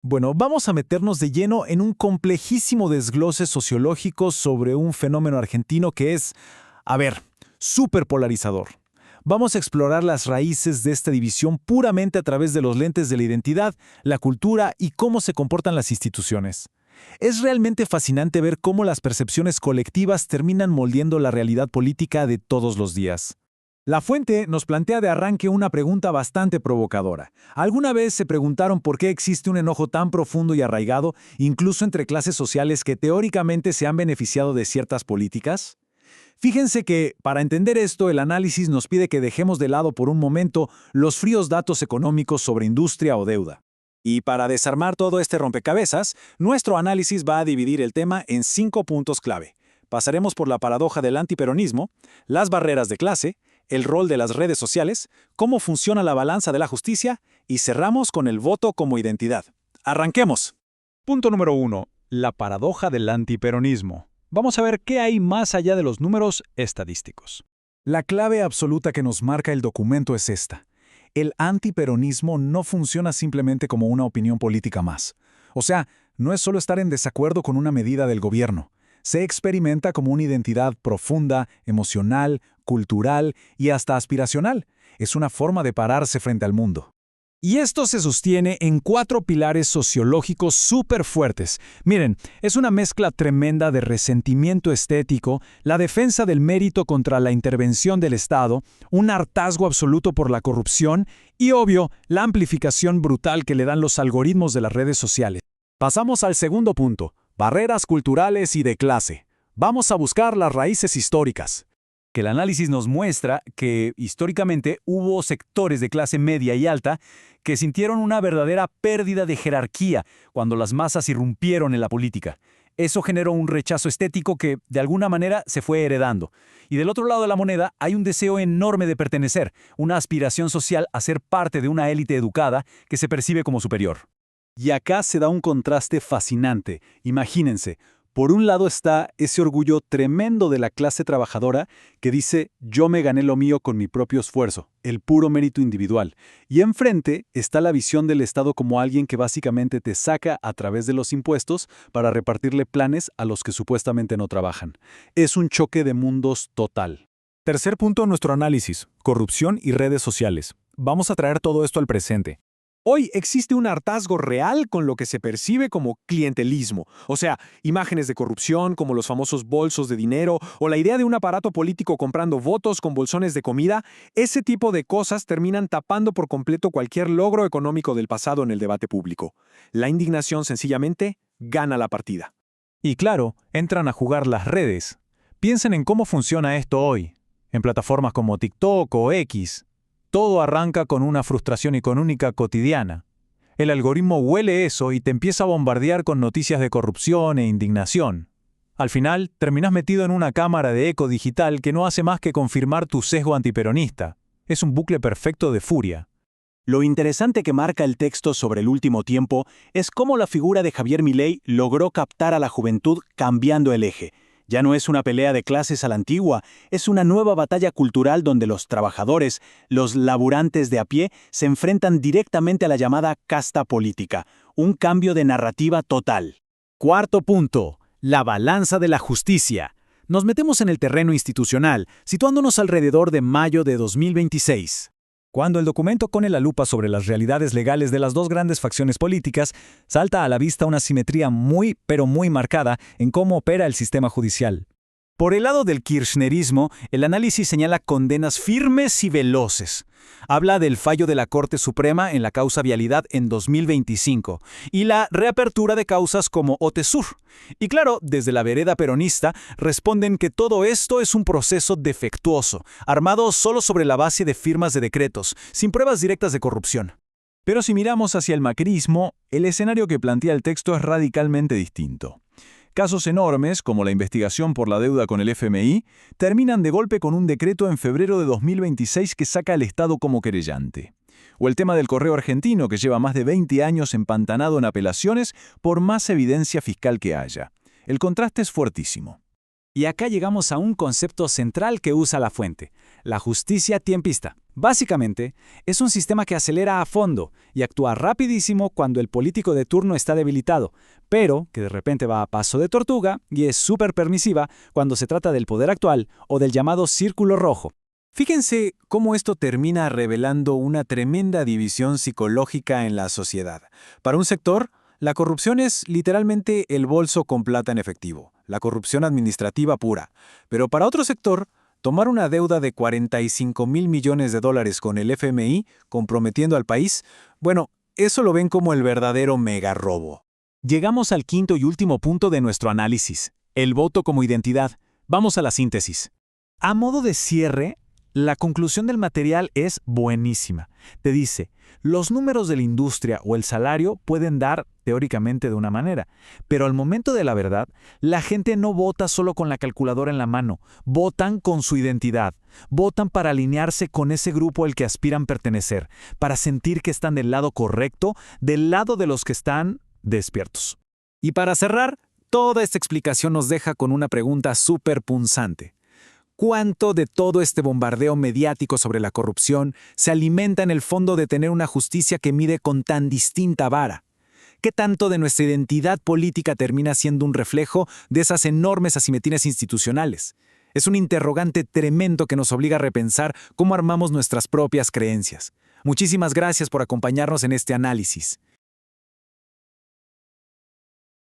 Bueno, vamos a meternos de lleno en un complejísimo desglose sociológico sobre un fenómeno argentino que es, a ver, súper polarizador. Vamos a explorar las raíces de esta división puramente a través de los lentes de la identidad, la cultura y cómo se comportan las instituciones. Es realmente fascinante ver cómo las percepciones colectivas terminan moldeando la realidad política de todos los días. La fuente nos plantea de arranque una pregunta bastante provocadora. ¿Alguna vez se preguntaron por qué existe un enojo tan profundo y arraigado, incluso entre clases sociales que teóricamente se han beneficiado de ciertas políticas? Fíjense que, para entender esto, el análisis nos pide que dejemos de lado por un momento los fríos datos económicos sobre industria o deuda. Y para desarmar todo este rompecabezas, nuestro análisis va a dividir el tema en 5 puntos clave. Pasaremos por la paradoja del antiperonismo, las barreras de clase, el rol de las redes sociales, cómo funciona la balanza de la justicia y cerramos con el voto como identidad. ¡Arranquemos! Punto número 1. La paradoja del antiperonismo. Vamos a ver qué hay más allá de los números estadísticos. La clave absoluta que nos marca el documento es esta. El antiperonismo no funciona simplemente como una opinión política más. O sea, no es solo estar en desacuerdo con una medida del gobierno. Se experimenta como una identidad profunda, emocional, cultural y hasta aspiracional. Es una forma de pararse frente al mundo. Y esto se sostiene en 4 pilares sociológicos súper fuertes. Miren, es una mezcla tremenda de resentimiento estético, la defensa del mérito contra la intervención del Estado, un hartazgo absoluto por la corrupción y, obvio, la amplificación brutal que le dan los algoritmos de las redes sociales. Pasamos al segundo punto, barreras culturales y de clase. Vamos a buscar las raíces históricas. Que el análisis nos muestra que, históricamente, hubo sectores de clase media y alta que sintieron una verdadera pérdida de jerarquía cuando las masas irrumpieron en la política. Eso generó un rechazo estético que, de alguna manera, se fue heredando. Y del otro lado de la moneda hay un deseo enorme de pertenecer, una aspiración social a ser parte de una élite educada que se percibe como superior. Y acá se da un contraste fascinante. Imagínense. Por un lado está ese orgullo tremendo de la clase trabajadora que dice yo me gané lo mío con mi propio esfuerzo, el puro mérito individual. Y enfrente está la visión del Estado como alguien que básicamente te saca a través de los impuestos para repartirle planes a los que supuestamente no trabajan. Es un choque de mundos total. Tercer punto en nuestro análisis, corrupción y redes sociales. Vamos a traer todo esto al presente. Hoy existe un hartazgo real con lo que se percibe como clientelismo, o sea, imágenes de corrupción como los famosos bolsos de dinero o la idea de un aparato político comprando votos con bolsones de comida. Ese tipo de cosas terminan tapando por completo cualquier logro económico del pasado en el debate público. La indignación sencillamente gana la partida. Y claro, entran a jugar las redes. Piensen en cómo funciona esto hoy, en plataformas como TikTok o X. Todo arranca con una frustración económica cotidiana. El algoritmo huele eso y te empieza a bombardear con noticias de corrupción e indignación. Al final, terminás metido en una cámara de eco digital que no hace más que confirmar tu sesgo antiperonista. Es un bucle perfecto de furia. Lo interesante que marca el texto sobre el último tiempo es cómo la figura de Javier Milei logró captar a la juventud cambiando el eje. Ya no es una pelea de clases a la antigua, es una nueva batalla cultural donde los trabajadores, los laburantes de a pie, se enfrentan directamente a la llamada casta política, un cambio de narrativa total. Cuarto punto, la balanza de la justicia. Nos metemos en el terreno institucional, situándonos alrededor de mayo de 2026. Cuando el documento pone la lupa sobre las realidades legales de las dos grandes facciones políticas, salta a la vista una simetría muy, pero muy marcada en cómo opera el sistema judicial. Por el lado del kirchnerismo, el análisis señala condenas firmes y veloces. Habla del fallo de la Corte Suprema en la causa vialidad en 2025 y la reapertura de causas como Otesur. Y claro, desde la vereda peronista responden que todo esto es un proceso defectuoso, armado solo sobre la base de firmas de decretos, sin pruebas directas de corrupción. Pero si miramos hacia el macrismo, el escenario que plantea el texto es radicalmente distinto. Casos enormes, como la investigación por la deuda con el FMI, terminan de golpe con un decreto en febrero de 2026 que saca al Estado como querellante. O el tema del correo argentino, que lleva más de 20 años empantanado en apelaciones por más evidencia fiscal que haya. El contraste es fuertísimo. Y acá llegamos a un concepto central que usa la fuente, la justicia tiempista. Básicamente, es un sistema que acelera a fondo y actúa rapidísimo cuando el político de turno está debilitado, pero que de repente va a paso de tortuga y es súper permisiva cuando se trata del poder actual o del llamado círculo rojo. Fíjense cómo esto termina revelando una tremenda división psicológica en la sociedad. Para un sector, la corrupción es literalmente el bolso con plata en efectivo, la corrupción administrativa pura. Pero para otro sector, tomar una deuda de 45,000 millones de dólares con el FMI, comprometiendo al país, bueno, eso lo ven como el verdadero mega robo. Llegamos al quinto y último punto de nuestro análisis, el voto como identidad. Vamos a la síntesis. A modo de cierre, la conclusión del material es buenísima. Te dice, los números de la industria o el salario pueden dar teóricamente de una manera, pero al momento de la verdad, la gente no vota solo con la calculadora en la mano, votan con su identidad, votan para alinearse con ese grupo al que aspiran pertenecer, para sentir que están del lado correcto, del lado de los que están despiertos. Y para cerrar, toda esta explicación nos deja con una pregunta súper punzante. ¿Cuánto de todo este bombardeo mediático sobre la corrupción se alimenta en el fondo de tener una justicia que mide con tan distinta vara? ¿Qué tanto de nuestra identidad política termina siendo un reflejo de esas enormes asimetrías institucionales? Es un interrogante tremendo que nos obliga a repensar cómo armamos nuestras propias creencias. Muchísimas gracias por acompañarnos en este análisis.